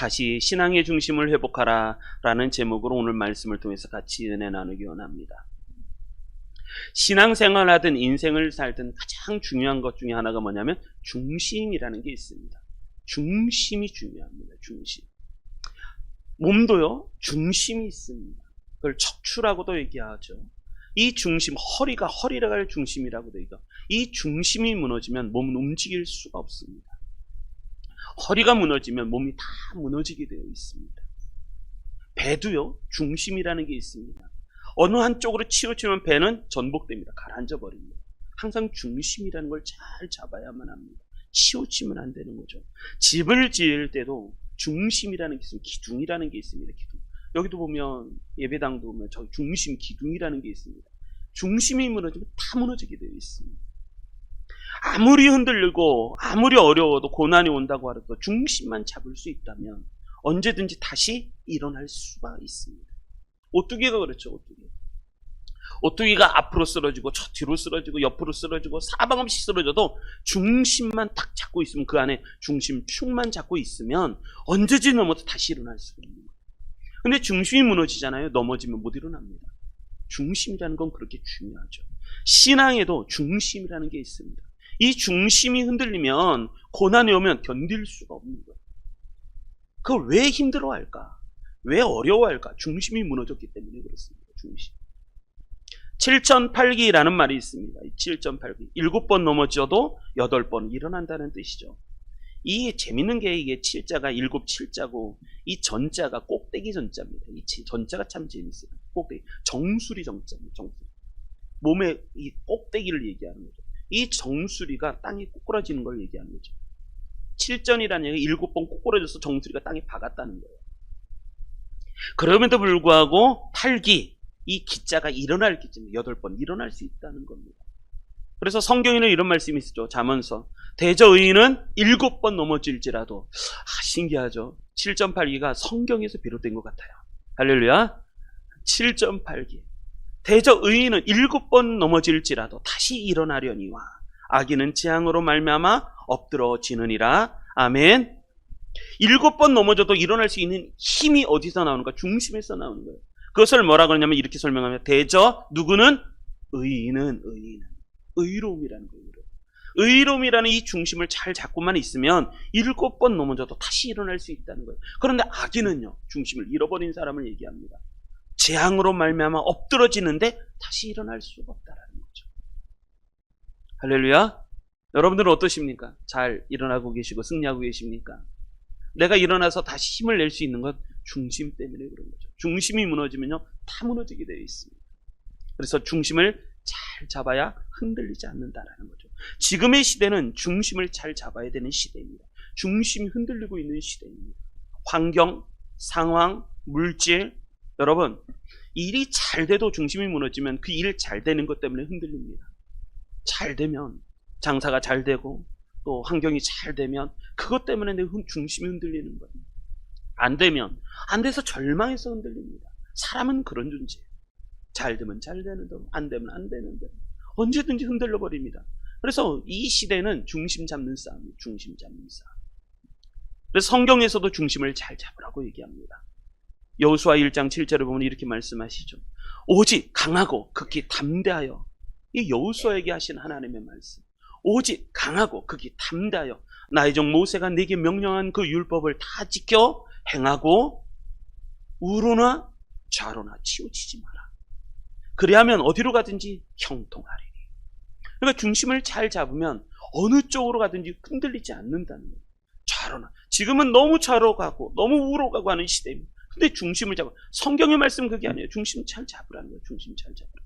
다시 신앙의 중심을 회복하라 라는 제목으로 오늘 말씀을 통해서 같이 은혜 나누기 원합니다. 신앙생활하든 인생을 살든 가장 중요한 것 중에 하나가 뭐냐면 중심이라는 게 있습니다. 중심이 중요합니다. 중심. 몸도요, 중심이 있습니다. 그걸 척추라고도 얘기하죠. 이 중심, 허리가 갈 중심이라고도 얘기하죠. 이 중심이 무너지면 몸은 움직일 수가 없습니다. 허리가 무너지면 몸이 다 무너지게 되어 있습니다. 배도요, 중심이라는 게 있습니다. 어느 한쪽으로 치우치면 배는 전복됩니다. 가라앉아 버립니다. 항상 중심이라는 걸 잘 잡아야만 합니다. 치우치면 안 되는 거죠. 집을 지을 때도 중심이라는 게 있습니다. 기둥이라는 게 있습니다. 기둥. 여기도 보면 예배당도 보면 저 중심 기둥이라는 게 있습니다. 중심이 무너지면 다 무너지게 되어 있습니다. 아무리 흔들리고 아무리 어려워도 고난이 온다고 하더라도 중심만 잡을 수 있다면 언제든지 다시 일어날 수가 있습니다. 오뚜기가 그렇죠. 오뚜기가 앞으로 쓰러지고 저 뒤로 쓰러지고 옆으로 쓰러지고 사방 없이 쓰러져도 중심만 딱 잡고 있으면, 그 안에 중심축만 잡고 있으면 언제든지 넘어도 다시 일어날 수가 있는 거예요. 근데 중심이 무너지잖아요. 넘어지면 못 일어납니다. 중심이라는 건 그렇게 중요하죠. 신앙에도 중심이라는 게 있습니다. 이 중심이 흔들리면 고난이 오면 견딜 수가 없는 거예요. 그걸 왜 힘들어할까? 왜 어려워할까? 중심이 무너졌기 때문에 그렇습니다. 중심. 7,8기라는 말이 있습니다. 7,8기. 7번 넘어져도 8번 일어난다는 뜻이죠. 이 재밌는 게 이게 7자가 7자고 이 전자가 꼭대기 전자입니다. 이 전자가 참 재밌어요. 꼭대기. 정수리 정자입니다. 정수리. 몸의 이 꼭대기를 얘기하는 거죠. 이 정수리가 땅이 꼬꾸라지는 걸 얘기하는 거죠. 7전이라는 얘기가 7번 꼬꾸라져서 정수리가 땅에 박았다는 거예요. 그럼에도 불구하고 8기, 이 기자가 일어날 기쯤 8번 일어날 수 있다는 겁니다. 그래서 성경에는 이런 말씀이 있죠. 잠언서. 대저 의인은 7번 넘어질지라도. 신기하죠. 7.8기가 성경에서 비롯된 것 같아요. 할렐루야. 7.8기. 대저 의인은 7번 넘어질지라도 다시 일어나려니와 악인은 재앙으로 말미암아 엎드러지느니라. 아멘. 7번 넘어져도 일어날 수 있는 힘이 어디서 나오는가? 중심에서 나오는 거예요. 그것을 뭐라 그러냐면 이렇게 설명하면, 대저 누구는? 의인은 의로움이라는 거예요. 의로움이라는 이 중심을 잘 잡고만 있으면 7번 넘어져도 다시 일어날 수 있다는 거예요. 그런데 악인은요, 중심을 잃어버린 사람을 얘기합니다. 재앙으로 말미암아 엎드러지는데 다시 일어날 수가 없다라는 거죠. 할렐루야. 여러분들은 어떠십니까? 잘 일어나고 계시고 승리하고 계십니까? 내가 일어나서 다시 힘을 낼 수 있는 건 중심 때문에 그런 거죠. 중심이 무너지면요, 다 무너지게 되어 있습니다. 그래서 중심을 잘 잡아야 흔들리지 않는다라는 거죠. 지금의 시대는 중심을 잘 잡아야 되는 시대입니다. 중심이 흔들리고 있는 시대입니다. 환경, 상황, 물질. 여러분, 일이 잘 돼도 중심이 무너지면 그 일 잘 되는 것 때문에 흔들립니다. 잘 되면 장사가 잘 되고 또 환경이 잘 되면 그것 때문에 내 중심이 흔들리는 거예요. 안 되면 안 돼서 절망해서 흔들립니다. 사람은 그런 존재예요. 잘 되면 잘 되는 대로, 안 되면 안 되는 대로 언제든지 흔들려 버립니다. 그래서 이 시대는 중심 잡는 싸움이에요. 중심 잡는 싸움. 그래서 성경에서도 중심을 잘 잡으라고 얘기합니다. 여호수아 1장 7절을 보면 이렇게 말씀하시죠. 오직 강하고 극히 담대하여. 이 여호수아에게 하신 하나님의 말씀. 오직 강하고 극히 담대하여 나의 종 모세가 네게 명령한 그 율법을 다 지켜 행하고 우로나 좌로나 치우치지 마라. 그리하면 어디로 가든지 형통하리니. 그러니까 중심을 잘 잡으면 어느 쪽으로 가든지 흔들리지 않는다는 거예요. 좌로나. 지금은 너무 좌로 가고 너무 우로 가고 하는 시대입니다. 근데 중심을 잡아. 성경의 말씀은 그게 아니에요. 중심 잘 잡으라는 거예요. 중심 잘 잡으라.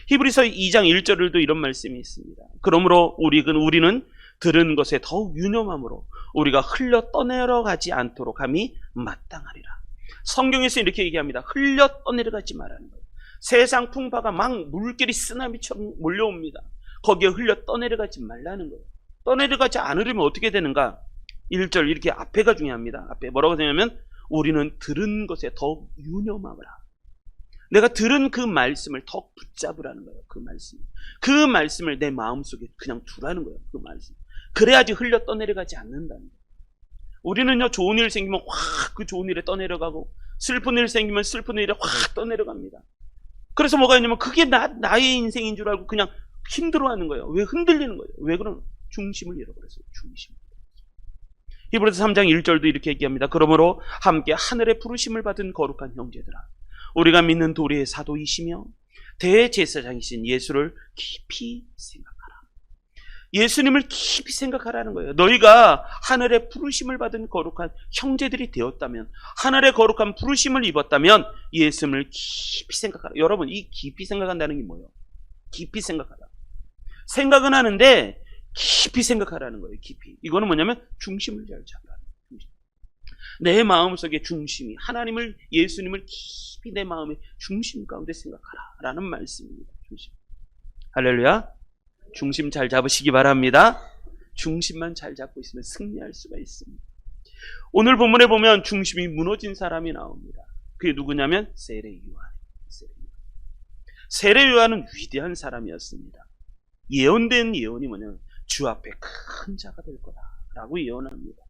히브리서 2장 1절에도 이런 말씀이 있습니다. 그러므로 우리는 들은 것에 더욱 유념함으로 우리가 흘려 떠내려가지 않도록 함이 마땅하리라. 성경에서 이렇게 얘기합니다. 흘려 떠내려가지 말라는 거예요. 세상 풍파가 막 물결이 쓰나미처럼 몰려옵니다. 거기에 흘려 떠내려가지 말라는 거예요. 떠내려가지 않으려면 어떻게 되는가? 1절 이렇게 앞에가 중요합니다. 앞에 뭐라고 되냐면 우리는 들은 것에 더욱 유념하라. 내가 들은 그 말씀을 더 붙잡으라는 거예요. 그 말씀을 내 마음속에 그냥 두라는 거예요. 그 말씀. 그래야지 흘려 떠내려가지 않는다는 거예요. 우리는요, 좋은 일 생기면 확 그 좋은 일에 떠내려가고, 슬픈 일 생기면 슬픈 일에 확 떠내려갑니다. 그래서 뭐가 있냐면 그게 나의 인생인 줄 알고 그냥 힘들어하는 거예요. 왜 흔들리는 거예요? 왜 그러나? 중심을 잃어버렸어요. 중심. 히브리서 3장 1절도 이렇게 얘기합니다. 그러므로 함께 하늘의 부르심을 받은 거룩한 형제들아, 우리가 믿는 도리의 사도이시며 대제사장이신 예수를 깊이 생각하라. 예수님을 깊이 생각하라는 거예요. 너희가 하늘의 부르심을 받은 거룩한 형제들이 되었다면, 하늘의 거룩한 부르심을 입었다면 예수님을 깊이 생각하라. 여러분, 이 깊이 생각한다는 게 뭐예요? 깊이 생각하라. 생각은 하는데 깊이 생각하라는 거예요. 깊이. 이거는 뭐냐면 중심을 잘 잡으라는 거예요. 내 마음속에 중심이, 하나님을, 예수님을 깊이 내 마음의 중심 가운데 생각하라 라는 말씀입니다. 중심. 할렐루야. 중심 잘 잡으시기 바랍니다. 중심만 잘 잡고 있으면 승리할 수가 있습니다. 오늘 본문에 보면 중심이 무너진 사람이 나옵니다. 그게 누구냐면 세례 요한. 세례 요한은 위대한 사람이었습니다. 예언된 예언이 뭐냐면 주 앞에 큰 자가 될 거다라고 예언합니다.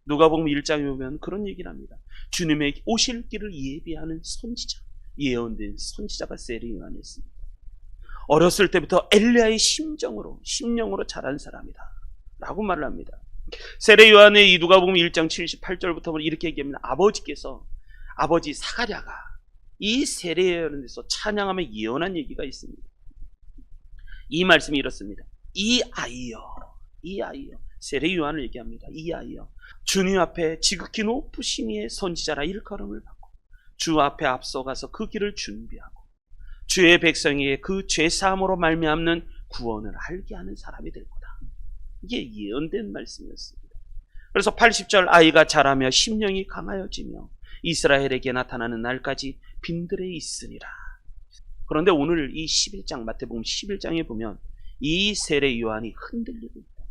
누가복음 1장에 보면 그런 얘기를 합니다. 주님의 오실 길을 예비하는 선지자, 예언된 선지자가 세례 요한이었습니다. 어렸을 때부터 엘리야의 심령으로 자란 사람이다 라고 말을 합니다. 세례 요한의 이 누가복음 1장 78절부터 이렇게 얘기합니다. 아버지 사가랴가 이 세례 요한에서 찬양하며 예언한 얘기가 있습니다. 이 말씀이 이렇습니다. 이 아이여, 세례 요한을 얘기합니다. 이 아이여, 주님 앞에 지극히 높으신 이의 선지자라 일컬음을 받고 주 앞에 앞서가서 그 길을 준비하고 주의 백성에게 그 죄사함으로 말미암는 구원을 알게 하는 사람이 될 거다. 이게 예언된 말씀이었습니다. 그래서 80절, 아이가 자라며 심령이 강하여지며 이스라엘에게 나타나는 날까지 빈들에 있으리라. 그런데 오늘 이 11장, 마태복음 11장에 보면 이 세례 요한이 흔들리고 있다.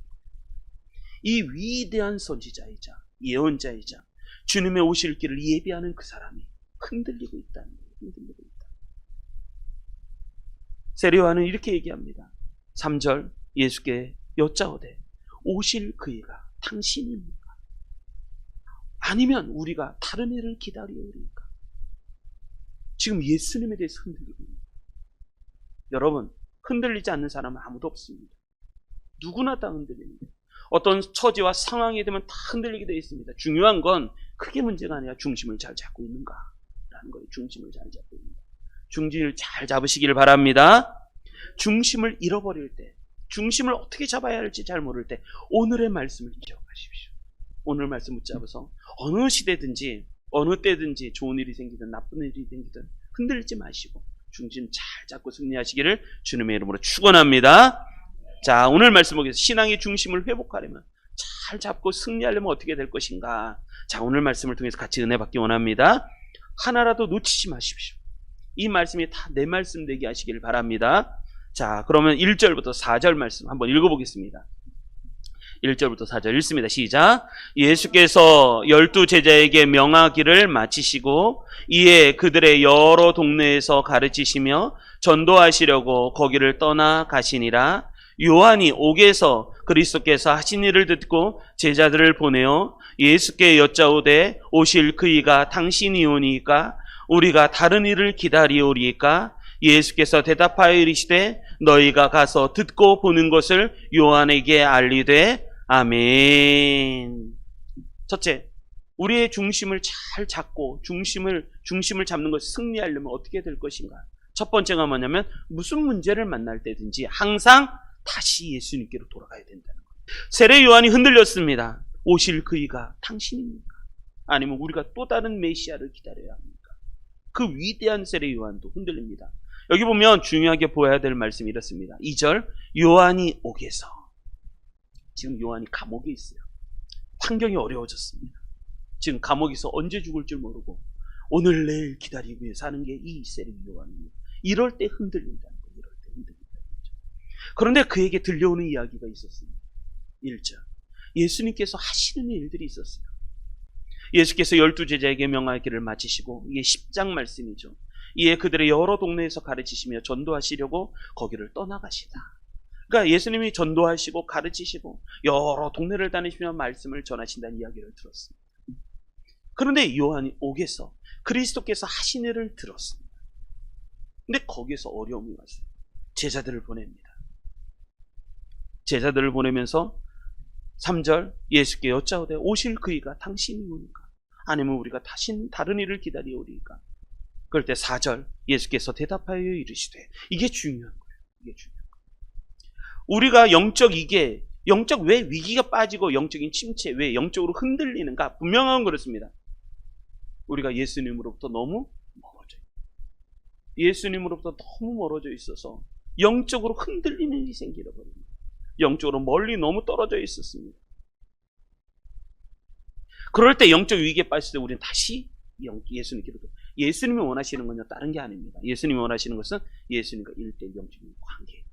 이 위대한 선지자이자 예언자이자 주님의 오실 길을 예비하는 그 사람이 흔들리고 있다는 거예요. 흔들리고 있다. 세례 요한은 이렇게 얘기합니다. 3절, 예수께 여짜오되 오실 그이가 당신입니까? 아니면 우리가 다른 애를 기다리오리까? 지금 예수님에 대해서 흔들리고 있습니다. 여러분, 흔들리지 않는 사람은 아무도 없습니다. 누구나 다 흔들립니다. 어떤 처지와 상황이 되면 다 흔들리게 되어 있습니다. 중요한 건 크게 문제가 아니라 중심을 잘 잡고 있는가라는 거예요. 중심을 잘 잡고 있는가. 중심을 잘 잡으시기를 바랍니다. 중심을 잃어버릴 때, 중심을 어떻게 잡아야 할지 잘 모를 때 오늘의 말씀을 기억하십시오. 오늘 말씀 붙잡아서 어느 시대든지 어느 때든지 좋은 일이 생기든 나쁜 일이 생기든 흔들리지 마시고 중심 잘 잡고 승리하시기를 주님의 이름으로 축원합니다. 자, 오늘 말씀 보겠습니다. 신앙의 중심을 회복하려면, 잘 잡고 승리하려면 어떻게 될 것인가. 자, 오늘 말씀을 통해서 같이 은혜 받기 원합니다. 하나라도 놓치지 마십시오. 이 말씀이 다 내 말씀 되게 하시길 바랍니다. 자, 그러면 1절부터 4절 말씀 한번 읽어보겠습니다. 1절부터 4절 읽습니다. 시작. 예수께서 12 제자에게 명하기를 마치시고 이에 그들의 여러 동네에서 가르치시며 전도하시려고 거기를 떠나 가시니라. 요한이 옥에서 그리스도께서 하신 일을 듣고 제자들을 보내어 예수께 여짜오되 오실 그이가 당신이오니까 우리가 다른 일을 기다리오리까? 예수께서 대답하여 이르시되 너희가 가서 듣고 보는 것을 요한에게 알리되 아멘. 첫째, 우리의 중심을 잘 잡고 중심을 잡는 것을 승리하려면 어떻게 될 것인가? 첫 번째가 뭐냐면 무슨 문제를 만날 때든지 항상 다시 예수님께로 돌아가야 된다는 거예요. 세례 요한이 흔들렸습니다. 오실 그이가 당신입니까? 아니면 우리가 또 다른 메시아를 기다려야 합니까? 그 위대한 세례 요한도 흔들립니다. 여기 보면 중요하게 보아야 될 말씀이 이렇습니다. 2절, 요한이 옥에서. 지금 요한이 감옥에 있어요. 환경이 어려워졌습니다. 지금 감옥에서 언제 죽을 줄 모르고 오늘 내일 기다리기 위해 사는 게 이 세례 요한입니다. 이럴 때 흔들린다는 거예요. 이럴 때 흔들린다는 거죠. 그런데 그에게 들려오는 이야기가 있었습니다. 1절, 예수님께서 하시는 일들이 있었어요. 예수께서 12 제자에게 명하기를 마치시고, 이게 10장 말씀이죠. 이에 그들의 여러 동네에서 가르치시며 전도하시려고 거기를 떠나가시다. 그러니까 예수님이 전도하시고 가르치시고 여러 동네를 다니시며 말씀을 전하신다는 이야기를 들었습니다. 그런데 요한이 옥에서 그리스도께서 하신 일을 들었습니다. 근데 거기에서 어려움이 왔어요. 제자들을 보냅니다. 제자들을 보내면서 3절 예수께 여짜오되 오실 그이가 당신이 오니까 아니면 우리가 다른 일을 기다리오리까. 그럴 때 4절 예수께서 대답하여 이르시되, 이게 중요한 거예요. 이게 중요한 거예요. 우리가 영적 왜 위기가 빠지고 영적인 침체, 왜 영적으로 흔들리는가? 분명한 그렇습니다. 우리가 예수님으로부터 너무 멀어져요. 예수님으로부터 너무 멀어져 있어서 영적으로 흔들리는 일이 생기려 버립니다. 영적으로 멀리 너무 떨어져 있었습니다. 그럴 때 영적 위기에 빠졌을 때 우리는 다시 예수님께로, 예수님이 원하시는 건요 다른 게 아닙니다. 예수님이 원하시는 것은 예수님과 1대1 영적인 관계입니다.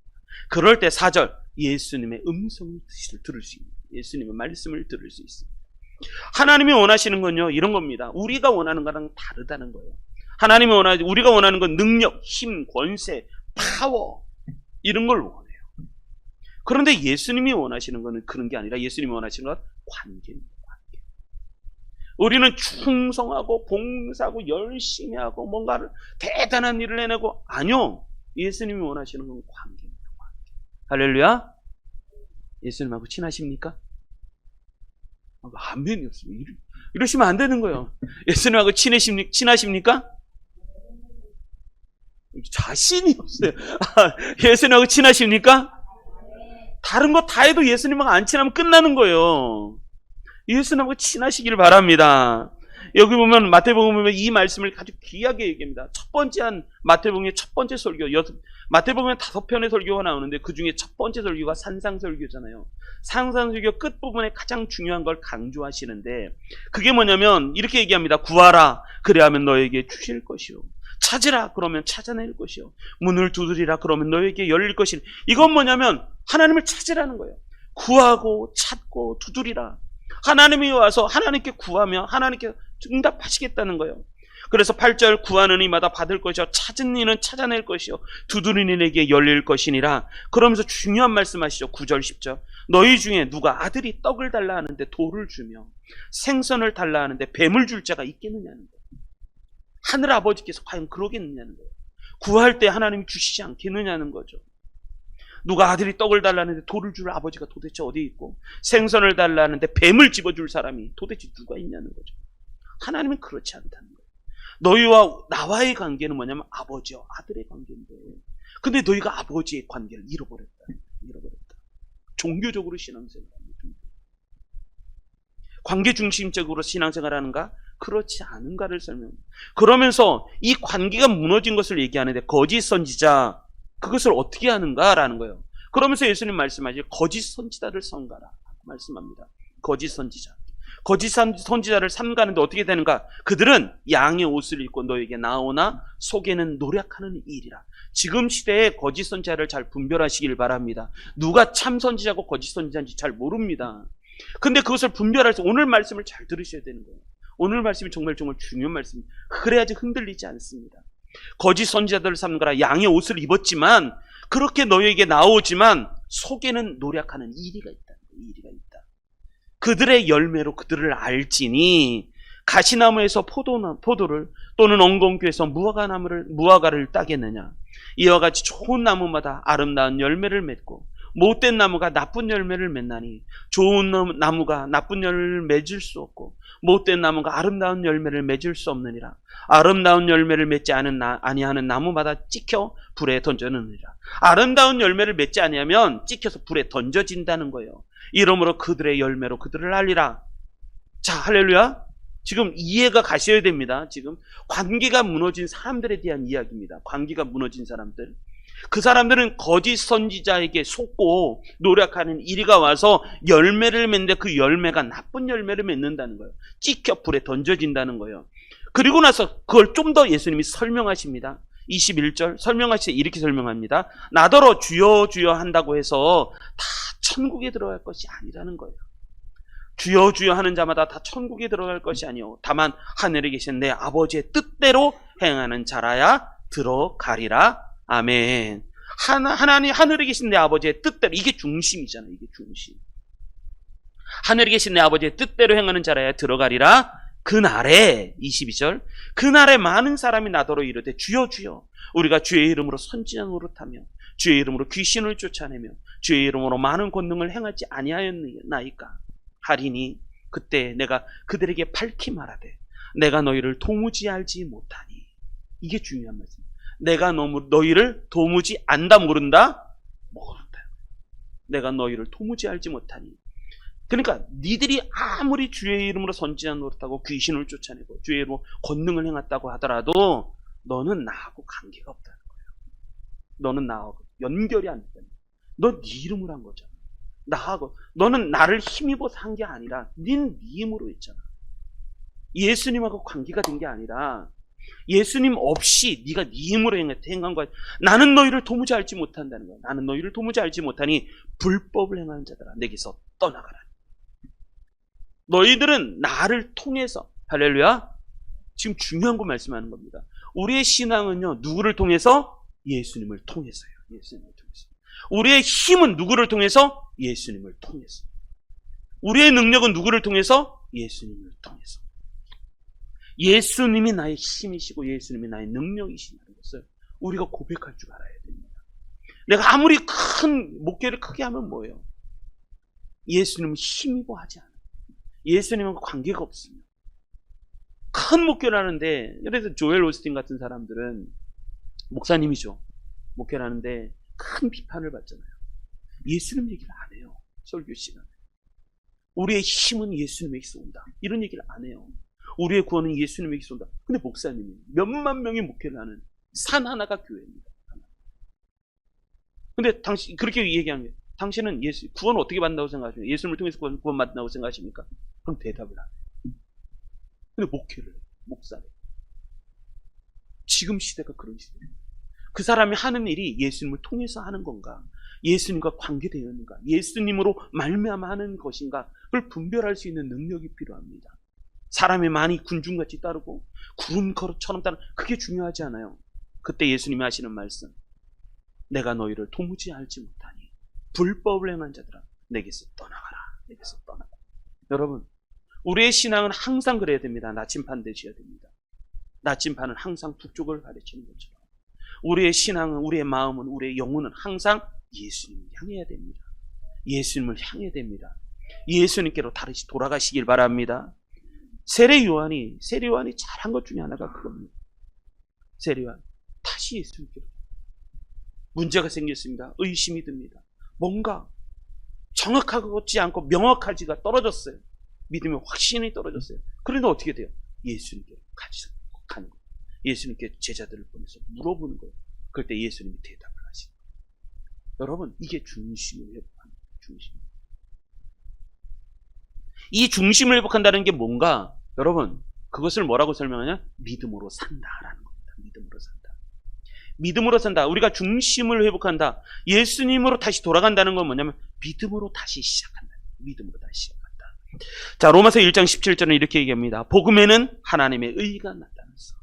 그럴 때 4절 예수님의 음성을 들을 수 있는, 예수님의 말씀을 들을 수 있습니다. 하나님이 원하시는 건요 이런 겁니다. 우리가 원하는 거랑 다르다는 거예요. 하나님이 우리가 원하는 건 능력, 힘, 권세, 파워 이런 걸 원해요. 그런데 예수님이 원하시는 거는 그런 게 아니라 예수님이 원하시는 건 관계입니다. 관계. 우리는 충성하고 봉사하고 열심히 하고 뭔가를 대단한 일을 해내고, 아니요, 예수님이 원하시는 건 관계입니다. 관계. 할렐루야. 예수님하고 친하십니까? 아멘이 없어요. 이러시면 안 되는 거예요. 예수님하고 친하십니까? 자신이 없어요. 예수님하고 친하십니까? 다른 거 다 해도 예수님하고 안 친하면 끝나는 거예요. 예수님하고 친하시길 바랍니다. 여기 보면 마태복음 보면 이 말씀을 아주 귀하게 얘기합니다. 첫 번째 마태복음의 첫 번째 설교, 마태복음에 5편의 설교가 나오는데 그 중에 첫 번째 설교가 산상설교잖아요. 산상설교 끝부분에 가장 중요한 걸 강조하시는데 그게 뭐냐면 이렇게 얘기합니다. 구하라 그리하면 너에게 주실 것이요, 찾으라 그러면 찾아낼 것이요, 문을 두드리라 그러면 너에게 열릴 것이니. 이건 뭐냐면 하나님을 찾으라는 거예요. 구하고 찾고 두드리라. 하나님이 와서 하나님께 구하면 하나님께 응답하시겠다는 거예요. 그래서 8절 구하는 이마다 받을 것이요, 찾은 이는 찾아낼 것이요, 두드리는 이에게 열릴 것이니라. 그러면서 중요한 말씀하시죠. 9절 10절 너희 중에 누가 아들이 떡을 달라 하는데 돌을 주며 생선을 달라 하는데 뱀을 줄 자가 있겠느냐는 거예요. 하늘 아버지께서 과연 그러겠느냐는 거예요. 구할 때 하나님이 주시지 않겠느냐는 거죠. 누가 아들이 떡을 달라는데 돌을 줄 아버지가 도대체 어디 있고, 생선을 달라는데 뱀을 집어줄 사람이 도대체 누가 있냐는 거죠. 하나님은 그렇지 않다는 거예요. 너희와 나와의 관계는 뭐냐면 아버지와 아들의 관계인데, 근데 너희가 아버지의 관계를 잃어버렸다. 종교적으로 신앙생활합니다. 관계 중심적으로 신앙생활하는가? 그렇지 않은가를 설명합니다. 그러면서 이 관계가 무너진 것을 얘기하는데 거짓 선지자, 그것을 어떻게 하는가라는 거예요. 그러면서 예수님 말씀하시죠. 거짓 선지자를 삼가라 말씀합니다. 거짓 선지자. 거짓 선지자를 삼가는데 어떻게 되는가? 그들은 양의 옷을 입고 너에게 나오나 속에는 노력하는 일이라. 지금 시대에 거짓 선지자를 잘 분별하시길 바랍니다. 누가 참 선지자고 거짓 선지자인지 잘 모릅니다. 근데 그것을 분별할 때 오늘 말씀을 잘 들으셔야 되는 거예요. 오늘 말씀이 정말 중요한 말씀입니다. 그래야지 흔들리지 않습니다. 거짓 선지자들을 삼가라. 양의 옷을 입었지만 그렇게 너희에게 나오지만 속에는 노력하는 이리가 있다. 그들의 열매로 그들을 알지니 가시나무에서 포도를 또는 엉겅퀴에서 무화과를 따겠느냐. 이와 같이 좋은 나무마다 아름다운 열매를 맺고 못된 나무가 나쁜 열매를 맺나니 좋은 나무가 나쁜 열매를 맺을 수 없고 못된 나무가 아름다운 열매를 맺을 수 없느니라. 아름다운 열매를 맺지 아니하는 나무마다 찍혀 불에 던져느니라. 아름다운 열매를 맺지 아니하면 찍혀서 불에 던져진다는 거예요. 이러므로 그들의 열매로 그들을 알리라. 자, 할렐루야. 지금 이해가 가셔야 됩니다. 지금 관계가 무너진 사람들에 대한 이야기입니다. 관계가 무너진 사람들. 그 사람들은 거짓 선지자에게 속고 노력하는 이리가 와서 열매를 맺는데 그 열매가 나쁜 열매를 맺는다는 거예요. 찍혀 불에 던져진다는 거예요. 그리고 나서 그걸 좀 더 예수님이 설명하십니다. 21절 설명하실 때 이렇게 설명합니다. 나더러 주여 주여 한다고 해서 다 천국에 들어갈 것이 아니라는 거예요. 주여 주여 하는 자마다 다 천국에 들어갈 것이 아니요 다만 하늘에 계신 내 아버지의 뜻대로 행하는 자라야 들어가리라. 아멘. 하나님, 하늘에 계신 내 아버지의 뜻대로, 이게 중심이잖아요. 이게 중심. 하늘에 계신 내 아버지의 뜻대로 행하는 자라야 들어가리라. 그날에 22절 그날에 많은 사람이 나더러 이르되 주여 주여 우리가 주의 이름으로 선지자 노릇하며 주의 이름으로 귀신을 쫓아내며 주의 이름으로 많은 권능을 행하지 아니하였나이까 하리니 그때 내가 그들에게 밝히 말하되 내가 너희를 도무지 알지 못하니. 이게 중요한 말씀. 내가 너희를 도무지 안다 모른다? 모른다. 내가 너희를 도무지 알지 못하니. 그러니까 니들이 아무리 주의 이름으로 선지자 노릇하고 귀신을 쫓아내고 주의 이름으로 권능을 행했다고 하더라도 너는 나하고 관계가 없다는 거예요. 너는 나하고 연결이 안 된다. 너 네 이름으로 한 거잖아. 나하고 너는 나를 힘입어서 한 게 아니라 네 힘으로 했잖아. 예수님하고 관계가 된 게 아니라 예수님 없이 네가 네 힘으로 행한 거야. 나는 너희를 도무지 알지 못한다는 거야. 나는 너희를 도무지 알지 못하니 불법을 행하는 자들아 내게서 떠나가라. 너희들은 나를 통해서, 할렐루야, 지금 중요한 거 말씀하는 겁니다. 우리의 신앙은요, 누구를 통해서? 예수님을 통해서요. 예수님을 통해서. 우리의 힘은 누구를 통해서? 예수님을 통해서. 우리의 능력은 누구를 통해서? 예수님을 통해서. 예수님이 나의 힘이시고 예수님이 나의 능력이시라는 것을 우리가 고백할 줄 알아야 됩니다. 내가 아무리 큰 목회를 크게 하면 뭐예요? 예수님은 힘입어 하지 않아요. 예수님과 관계가 없습니다. 큰 목회를 하는데, 그래서 조엘 오스틴 같은 사람들은 목사님이죠. 목회를 하는데 큰 비판을 받잖아요. 예수님 얘기를 안 해요. 설교 시간에. 우리의 힘은 예수님에게서 온다. 이런 얘기를 안 해요. 우리의 구원은 예수님에게서 온다. 근데 목사님이 몇만 명이 목회를 하는 산 하나가 교회입니다. 근데 당신 그렇게 얘기하는 게, 당신은 구원 어떻게 받는다고 생각하십니까? 예수님을 통해서 구원 받는다고 생각하십니까? 그럼 대답을 안 해요. 근데 목회를 해요. 목사를. 지금 시대가 그런 시대예요. 그 사람이 하는 일이 예수님을 통해서 하는 건가? 예수님과 관계되어 있는가? 예수님으로 말미암아 하는 것인가? 그걸 분별할 수 있는 능력이 필요합니다. 사람이 많이 군중같이 따르고 구름처럼 따르는, 그게 중요하지 않아요. 그때 예수님이 하시는 말씀, 내가 너희를 도무지 알지 못하니 불법을 행한 자들아 내게서 떠나가라. 내게서 떠나가라. 여러분, 우리의 신앙은 항상 그래야 됩니다. 나침반 되셔야 됩니다. 나침반은 항상 북쪽을 가르치는 것처럼 우리의 신앙은, 우리의 마음은, 우리의 영혼은 항상 예수님을 향해야 됩니다. 예수님을 향해야 됩니다. 예수님께로 다시 돌아가시길 바랍니다. 세례 요한이 잘한 것 중에 하나가 그겁니다. 세례 요한 다시 예수님께로. 문제가 생겼습니다. 의심이 듭니다. 뭔가 정확하지 않고 명확하지가 떨어졌어요. 믿음의 확신이 떨어졌어요. 그런데 어떻게 돼요? 예수님께로 가는 거예요. 예수님께 제자들을 보내서 물어보는 거예요. 그럴 때 예수님이 대답을 하시는 거예요. 여러분, 이게 중심을 회복합니다. 중심. 이 중심을 회복한다는 게 뭔가, 여러분, 그것을 뭐라고 설명하냐? 믿음으로 산다라는 겁니다. 믿음으로 산다. 믿음으로 산다. 우리가 중심을 회복한다. 예수님으로 다시 돌아간다는 건 뭐냐면 믿음으로 다시 시작한다. 믿음으로 다시 시작한다. 자, 로마서 1장 17절은 이렇게 얘기합니다. 복음에는 하나님의 의가 나타났어.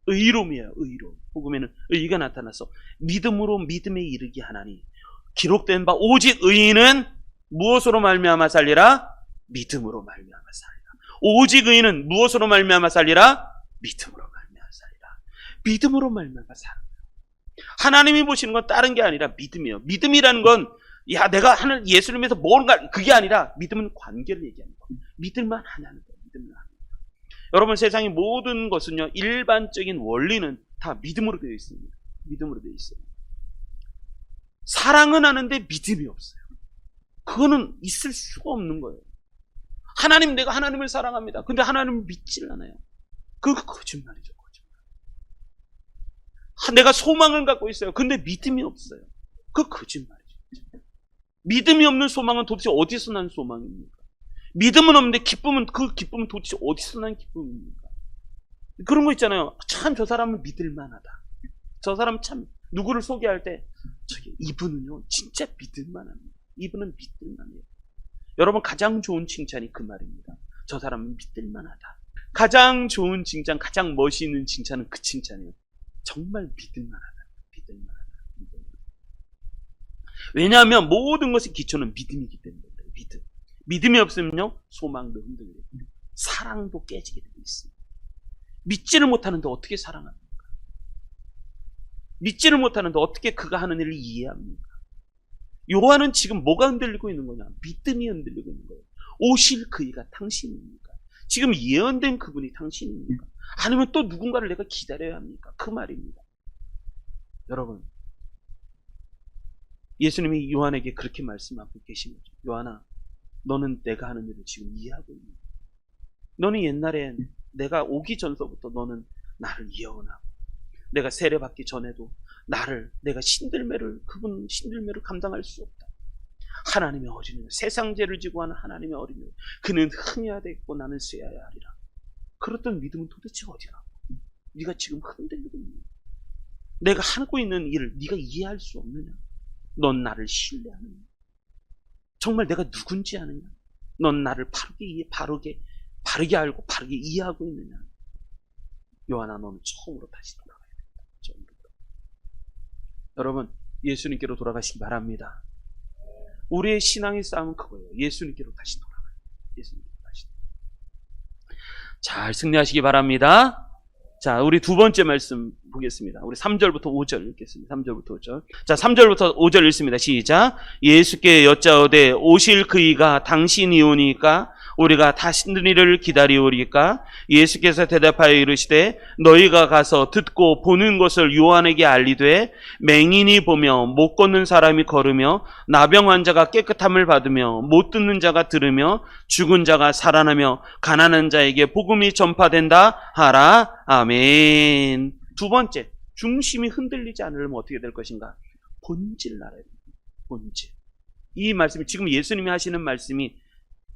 의로움이에요. 의로움. 복음에는 의가 나타나서 믿음으로 믿음에 이르게 하나니 기록된 바 오직 의인은 무엇으로 말미암아 살리라? 믿음으로 말미암아 살리라. 오직 의인은 무엇으로 말미암아 살리라? 믿음으로 말미암아 살리라. 믿음으로 말미암아 살리라. 하나님이 보시는 건 다른 게 아니라 믿음이에요. 믿음이라는 건 내가 하늘 예수님에서 뭔가, 그게 아니라 믿음은 관계를 얘기하는 거예요. 믿을만 하냐는 거예요. 믿을만 하는 거예요. 여러분, 세상의 모든 것은요, 일반적인 원리는 다 믿음으로 되어 있습니다. 믿음으로 되어 있어요. 사랑은 하는데 믿음이 없어요. 그거는 있을 수가 없는 거예요. 내가 하나님을 사랑합니다. 근데 하나님을 믿질 않아요. 그거 거짓말이죠. 내가 소망을 갖고 있어요. 근데 믿음이 없어요. 그거 거짓말이죠. 믿음이 없는 소망은 도대체 어디서 난 소망입니까? 믿음은 없는데 그 기쁨은 도대체 어디서 난 기쁨입니까? 그런 거 있잖아요. 참 저 사람은 믿을만하다. 저 사람 참 누구를 소개할 때 이분은요 진짜 믿을만합니다. 이분은 믿을만해요. 여러분, 가장 좋은 칭찬이 그 말입니다. 저 사람은 믿을만하다. 가장 좋은 칭찬, 가장 멋있는 칭찬은 그 칭찬이에요. 정말 믿을만하다. 믿을만하다. 왜냐하면 모든 것의 기초는 믿음이기 때문에 그래요. 믿음. 믿음이 없으면요, 소망도 흔들리고 사랑도 깨지게 되고 있습니다. 믿지를 못하는데 어떻게 사랑합니까? 믿지를 못하는데 어떻게 그가 하는 일을 이해합니까? 요한은 지금 뭐가 흔들리고 있는 거냐? 믿음이 흔들리고 있는 거예요. 오실 그이가 당신입니까? 지금 예언된 그분이 당신입니까? 아니면 또 누군가를 내가 기다려야 합니까? 그 말입니다. 여러분, 예수님이 요한에게 그렇게 말씀하고 계신 거죠. 요한아, 너는 내가 하는 일을 지금 이해하고 있는 거야. 너는 옛날에 내가 오기 전서부터 너는 나를 예언하고, 내가 세례받기 전에도 내가 그분 신들매를 감당할 수 없다. 하나님의 어린이, 세상 죄를 지고 하는 하나님의 어린이, 그는 흠해야 되겠고 나는 쇠야야 하리라. 그랬던 믿음은 도대체 어디가? 네가 지금 흔들리고 있는 거야. 내가 하고 있는 일을 네가 이해할 수 없느냐? 넌 나를 신뢰하느냐? 정말 내가 누군지 아느냐? 넌 나를 바르게 알고 바르게 이해하고 있느냐? 요한아, 너는 처음으로 다시 돌아가야 된다. 처음으로. 여러분, 예수님께로 돌아가시기 바랍니다. 우리의 신앙의 싸움은 그거예요. 예수님께로 다시 돌아가요. 예수님께로 다시. 잘 승리하시기 바랍니다. 자, 우리 두 번째 말씀 보겠습니다. 우리 3절부터 5절 읽겠습니다. 3절부터 5절. 자, 3절부터 5절 읽습니다. 시작. 예수께 여짜오되 오실 그이가 당신이오니까 우리가 다시는 이를 기다리오리까? 예수께서 대답하여 이르시되 너희가 가서 듣고 보는 것을 요한에게 알리되 맹인이 보며 못 걷는 사람이 걸으며 나병 환자가 깨끗함을 받으며 못 듣는 자가 들으며 죽은 자가 살아나며 가난한 자에게 복음이 전파된다 하라. 아멘. 두 번째, 중심이 흔들리지 않으려면 어떻게 될 것인가? 본질을 알아야 됩니다. 본질. 이 말씀이 지금 예수님이 하시는 말씀이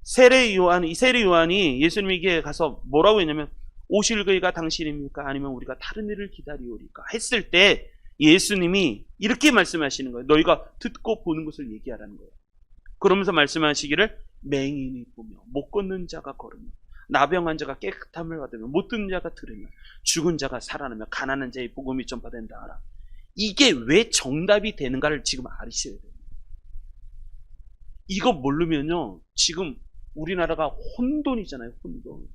세례 요한이 예수님에게 가서 뭐라고 했냐면 오실 그이가 당신입니까? 아니면 우리가 다른 일을 기다리오리까? 했을 때 예수님이 이렇게 말씀하시는 거예요. 너희가 듣고 보는 것을 얘기하라는 거예요. 그러면서 말씀하시기를 맹인이 보며 못 걷는 자가 걸으며 나병 환자가 깨끗함을 받으며 못 듣는 자가 들으며 죽은 자가 살아나며 가난한 자의 복음이 전파된다 하라. 이게 왜 정답이 되는가를 지금 아셔야 돼요. 이거 모르면요, 지금 우리나라가 혼돈이잖아요. 혼돈.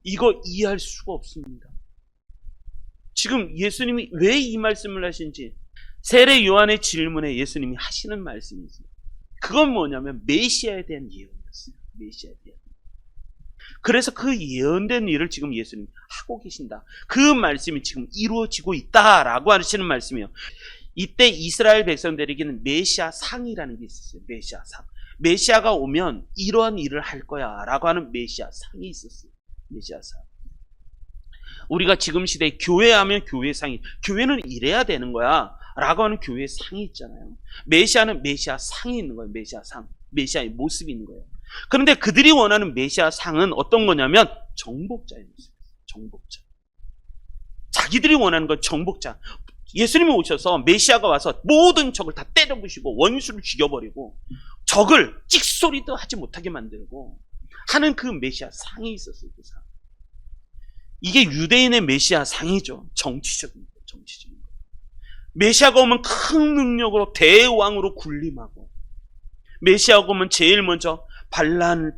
이거 이해할 수가 없습니다. 지금 예수님이 왜 이 말씀을 하신지 세례 요한의 질문에 예수님이 하시는 말씀이 있어요. 그건 뭐냐면 메시아에 대한 예언이었어요. 메시아에 대한. 그래서 그 예언된 일을 지금 예수님이 하고 계신다. 그 말씀이 지금 이루어지고 있다라고 하시는 말씀이에요. 이때 이스라엘 백성들에게는 메시아 상이라는 게 있었어요. 메시아 상. 메시아가 오면 이러한 일을 할 거야 라고 하는 메시아 상이 있었어요. 메시아 상. 우리가 지금 시대에 교회하면 교회 상이, 교회는 이래야 되는 거야 라고 하는 교회 상이 있잖아요. 메시아는 메시아 상이 있는 거예요. 메시아 상. 메시아의 모습이 있는 거예요. 그런데 그들이 원하는 메시아 상은 어떤 거냐면 정복자의 모습이에요. 정복자. 자기들이 원하는 건 정복자. 예수님이 오셔서 메시아가 와서 모든 적을 다 때려부시고 원수를 죽여버리고 적을 찍소리도 하지 못하게 만들고 하는 그 메시아 상이 있었어요. 그 상. 이게 유대인의 메시아 상이죠. 정치적인 거. 메시아가 오면 큰 능력으로 대왕으로 군림하고, 메시아가 오면 제일 먼저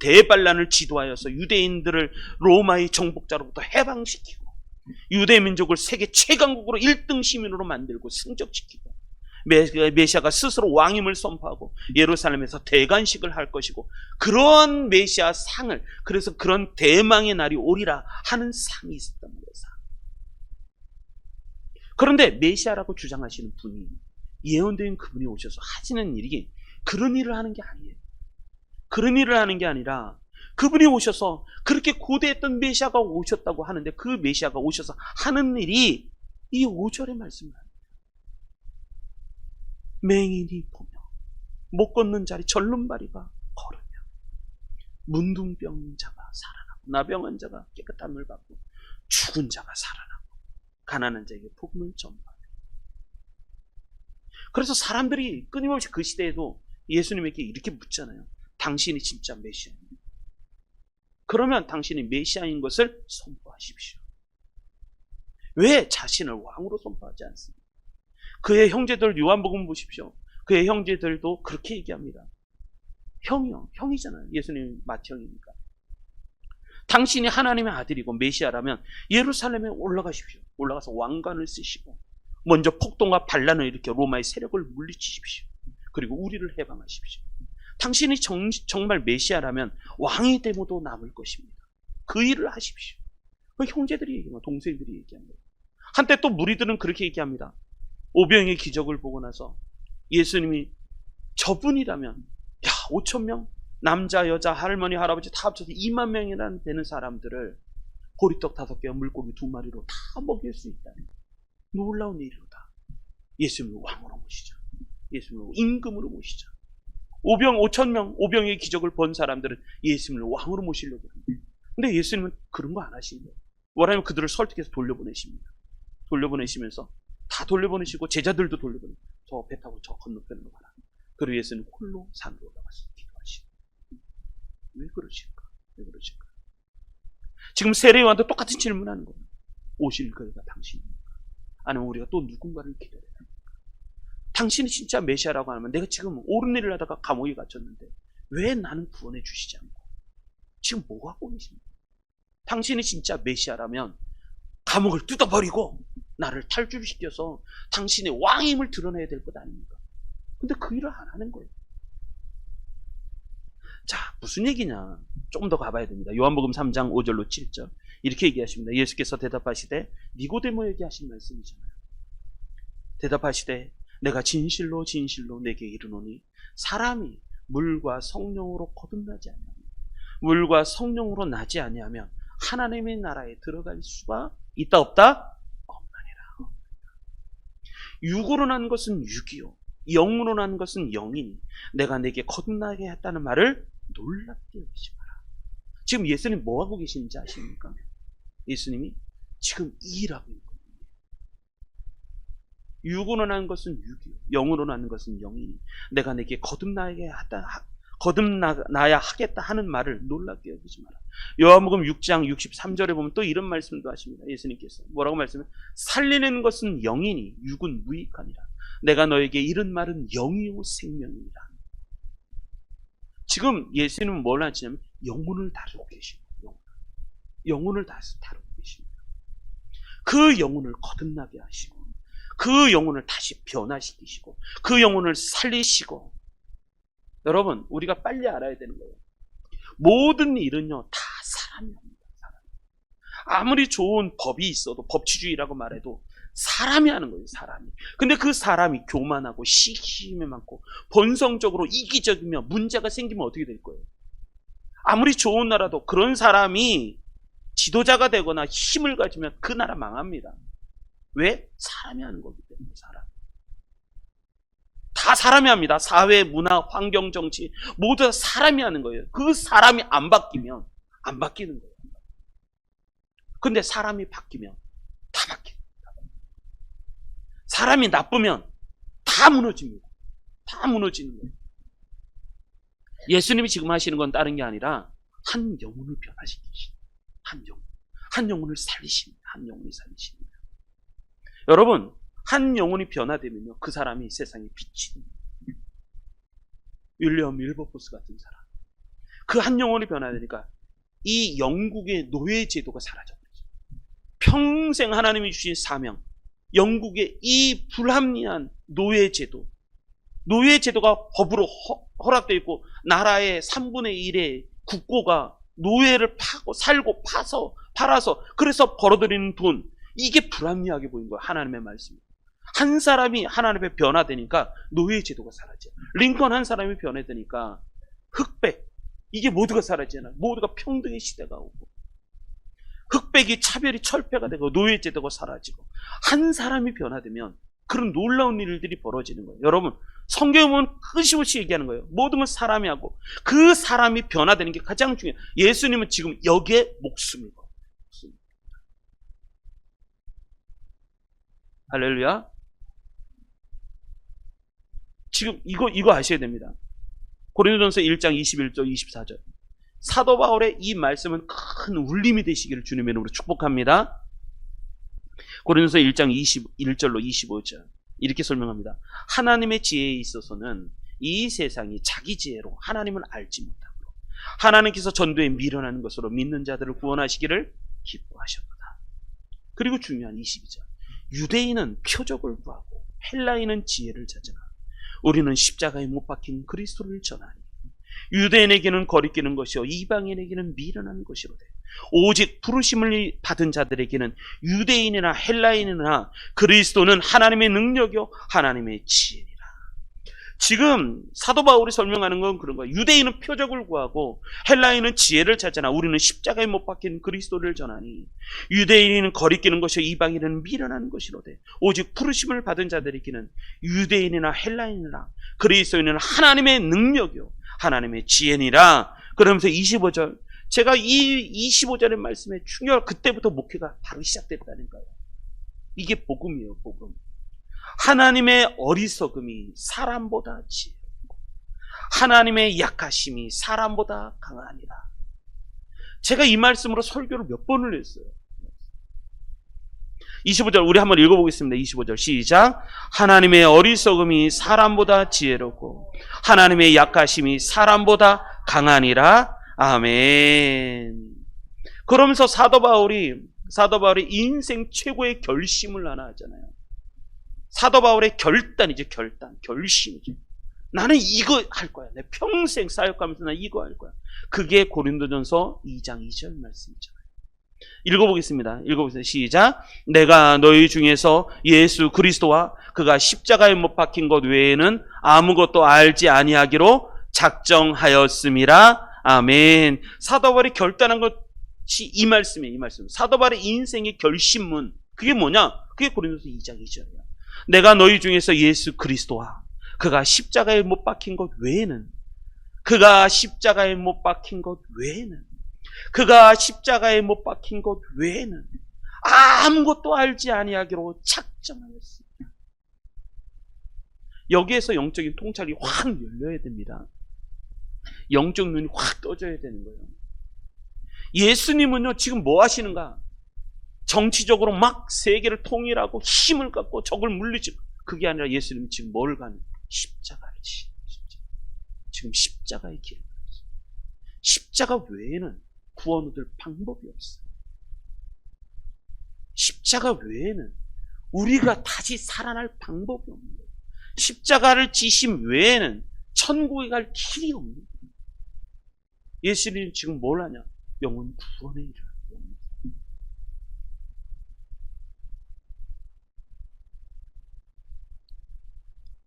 대반란을 지도하여서 유대인들을 로마의 정복자로부터 해방시키고 유대 민족을 세계 최강국으로 1등 시민으로 만들고 승적시키고, 메시아가 스스로 왕임을 선포하고 예루살렘에서 대관식을 할 것이고, 그런 메시아 상을, 그래서 그런 대망의 날이 오리라 하는 상이 있었단 말이에요. 그런데 메시아라고 주장하시는 분이, 예언된 그분이 오셔서 하시는 일이 그런 일을 하는 게 아니에요. 그런 일을 하는 게 아니라 그분이 오셔서 그렇게 고대했던 메시아가 오셨다고 하는데 그 메시아가 오셔서 하는 일이 이 5절의 말씀입니다. 맹인이 보며 못 걷는 자리 절름발이가 걸으며 문둥병자가 살아나고 나병한 자가 깨끗함을 받고 죽은 자가 살아나고 가난한 자에게 복음을 전파하고. 그래서 사람들이 끊임없이 그 시대에도 예수님에게 이렇게 묻잖아요. 당신이 진짜 메시아입니까? 그러면 당신이 메시아인 것을 선포하십시오. 왜 자신을 왕으로 선포하지 않습니까? 그의 형제들 요한복음 보십시오. 그의 형제들도 그렇게 얘기합니다. 형이요. 형이잖아요. 예수님 맏형이니까. 당신이 하나님의 아들이고 메시아라면 예루살렘에 올라가십시오. 올라가서 왕관을 쓰시고 먼저 폭동과 반란을 일으켜 로마의 세력을 물리치십시오. 그리고 우리를 해방하십시오. 당신이 정말 메시아라면 왕이 되고도 남을 것입니다. 그 일을 하십시오. 그 형제들이 얘기합니다. 동생들이 얘기합니다. 한때 또 무리들은 그렇게 얘기합니다. 오병의 기적을 보고 나서 예수님이 저분이라면 5천 명? 남자, 여자, 할머니, 할아버지 다 합쳐서 2만 명이나 되는 사람들을 보리떡 5개와 물고기 2마리로 다 먹일 수 있다니 놀라운 일이로다. 예수님을 왕으로 모시자. 예수님을 임금으로 모시자. 5천 명, 오병의 기적을 본 사람들은 예수님을 왕으로 모시려고 합니다. 근데 예수님은 그런 거 안 하신 거예요. 뭐라면 그들을 설득해서 돌려보내십니다. 돌려보내시면서 다 돌려보내시고 제자들도 돌려보내고 저 배 타고 저 건너편으로 가라. 그리고 예수는 홀로 산으로 올라가서 기도하시고. 왜 그러실까? 왜 그러실까? 지금 세례요한도 똑같은 질문하는 거예요. 오실 그가 당신입니까? 아니면 우리가 또 누군가를 기다려야 합니까? 당신이 진짜 메시아라고 하면 내가 지금 옳은 일을 하다가 감옥에 갇혔는데 왜 나는 구원해 주시지 않고 지금 뭐 하고 계십니까? 당신이 진짜 메시아라면 감옥을 뜯어버리고 나를 탈출시켜서 당신의 왕임을 드러내야 될 것 아닙니까? 근데 그 일을 안 하는 거예요. 자, 무슨 얘기냐? 조금 더 가봐야 됩니다. 요한복음 3장 5절로 7절 이렇게 얘기하십니다. 예수께서 대답하시되 니고데모에게 하신 말씀이잖아요. 대답하시되 내가 진실로 진실로 내게 이르노니 사람이 물과 성령으로 거듭나지 아니하면 물과 성령으로 나지 아니하면 하나님의 나라에 들어갈 수가 있다 없다? 없나니라. 육으로 난 것은 육이요 영으로 난 것은 영이니 내가 내게 거듭나게 했다는 말을 놀랍게 여기지 마라. 지금 예수님 뭐 하고 계시는지 아십니까? 예수님이 지금 이 일하고 있는 거예요. 육으로 난 것은 육이요 영으로 난 것은 영이니 내가 내게 거듭나야 하겠다 하는 말을 놀랍게 여기지 마라. 요한복음 6장 63절에 보면 또 이런 말씀도 하십니다. 예수님께서 뭐라고 말씀해요? 살리는 것은 영이니 육은 무익하니라. 내가 너에게 이른 말은 영이요 생명이니라. 지금 예수님은 뭘 하시냐면 영혼을 다루고 계십니다. 영혼을 다루고 계십니다. 그 영혼을 거듭나게 하시고 그 영혼을 다시 변화시키시고 그 영혼을 살리시고. 여러분, 우리가 빨리 알아야 되는 거예요. 모든 일은요 다 사람이 합니다. 아무리 좋은 법이 있어도 법치주의라고 말해도 사람이 하는 거예요. 사람이. 근데 그 사람이 교만하고 시기심이 많고 본성적으로 이기적이며 문제가 생기면 어떻게 될 거예요? 아무리 좋은 나라도 그런 사람이 지도자가 되거나 힘을 가지면 그 나라 망합니다. 왜? 사람이 하는 거기 때문에. 다 사람이 합니다. 사회, 문화, 환경, 정치 모두 다 사람이 하는 거예요. 그 사람이 안 바뀌면 안 바뀌는 거예요. 근데 사람이 바뀌면 다 바뀌는 거예요. 사람이 나쁘면 다 무너집니다. 다 무너지는 거예요. 예수님이 지금 하시는 건 다른 게 아니라 한 영혼을 변화시키십니다. 한 영혼을 살리십니다. 한 영혼을 살리십니다. 여러분, 한 영혼이 변화되면요 그 사람이 세상에 빛이 됩니다. 윌리엄 윌버포스 같은 사람, 그 한 영혼이 변화되니까 이 영국의 노예 제도가 사라져버리죠. 평생 하나님이 주신 사명, 영국의 이 불합리한 노예 제도가 법으로 허락되어 있고 나라의 3분의 1의 국고가 노예를 파고 살고 팔아서 그래서 벌어들이는 돈, 이게 불합리하게 보인 거예요. 하나님의 말씀이. 한 사람이 하나님 앞에 변화되니까 노예 제도가 사라져요. 링컨 한 사람이 변화되니까 흑백, 이게 모두가 사라지잖아요. 모두가 평등의 시대가 오고 흑백이 차별이 철폐가 되고 노예 제도가 사라지고 한 사람이 변화되면 그런 놀라운 일들이 벌어지는 거예요. 여러분, 성경에 보면 끊임없이 얘기하는 거예요. 모든 건 사람이 하고 그 사람이 변화되는 게 가장 중요해요. 예수님은 지금 여기에 목숨을 걸어요. 할렐루야. 지금 이거 아셔야 됩니다. 고린도전서 1장 21절 24절. 사도 바울의 이 말씀은 큰 울림이 되시기를 주님의 이름으로 축복합니다. 고린도전서 1장 21절로 25절. 이렇게 설명합니다. 하나님의 지혜에 있어서는 이 세상이 자기 지혜로 하나님을 알지 못하므로 하나님께서 전도에 미련하는 것으로 믿는 자들을 구원하시기를 기뻐하셨도다. 그리고 중요한 22절. 유대인은 표적을 구하고 헬라인은 지혜를 찾으나 우리는 십자가에 못 박힌 그리스도를 전하니 유대인에게는 거리끼는 것이요 이방인에게는 미련한 것이로되 오직 부르심을 받은 자들에게는 유대인이나 헬라인이나 그리스도는 하나님의 능력이요 하나님의 지혜니라. 지금 사도 바울이 설명하는 건 그런 거예요. 유대인은 표적을 구하고 헬라인은 지혜를 찾으나 우리는 십자가에 못 박힌 그리스도를 전하니 유대인은 거리끼는 것이요 이방인은 미련한 것이로되 오직 부르심을 받은 자들에게는 유대인이나 헬라인이나 그리스도인은 하나님의 능력이요 하나님의 지혜니라. 그러면서 25절, 제가 이 25절의 말씀에 중요한, 그때부터 목회가 바로 시작됐다니까요. 이게 복음이에요, 복음. 하나님의 어리석음이 사람보다 지혜롭고 하나님의 약하심이 사람보다 강하니라. 제가 이 말씀으로 설교를 몇 번을 했어요. 25절 우리 한번 읽어보겠습니다. 25절 시작. 하나님의 어리석음이 사람보다 지혜롭고 하나님의 약하심이 사람보다 강하니라. 아멘. 그러면서 사도 바울이 인생 최고의 결심을 하나 하잖아요. 사도 바울의 결단이죠. 결심이죠. 나는 이거 할 거야. 내 평생 사역하면서 나 이거 할 거야. 그게 고린도전서 2장 2절 말씀이잖아요. 읽어보겠습니다. 시작. 내가 너희 중에서 예수 그리스도와 그가 십자가에 못 박힌 것 외에는 아무것도 알지 아니하기로 작정하였음이라. 아멘. 사도 바울이 결단한 것이 이 말씀이에요. 이 말씀. 사도 바울의 인생의 결심문. 그게 뭐냐? 그게 고린도서 2장 2절이에요. 내가 너희 중에서 예수 그리스도와 그가 십자가에 못 박힌 것 외에는 그가 십자가에 못 박힌 것 외에는 아무것도 알지 아니하기로 작정하였습니다. 여기에서 영적인 통찰이 확 열려야 됩니다. 영적 눈이 확 떠져야 되는 거예요. 예수님은요 지금 뭐 하시는가? 정치적으로 막 세계를 통일하고 힘을 갖고 적을 물리치고, 그게 아니라 예수님은 지금 뭘 가는? 십자가를 지시는 거예요. 지금 십자가의 길을 가는 거예요. 십자가 외에는 구원 얻을 방법이 없어요. 십자가 외에는 우리가 다시 살아날 방법이 없는 거예요. 십자가를 지심 외에는 천국에 갈 길이 없는 거예요. 예수님은 지금 뭘 하냐? 영혼 구원의 일을 하는 거예요.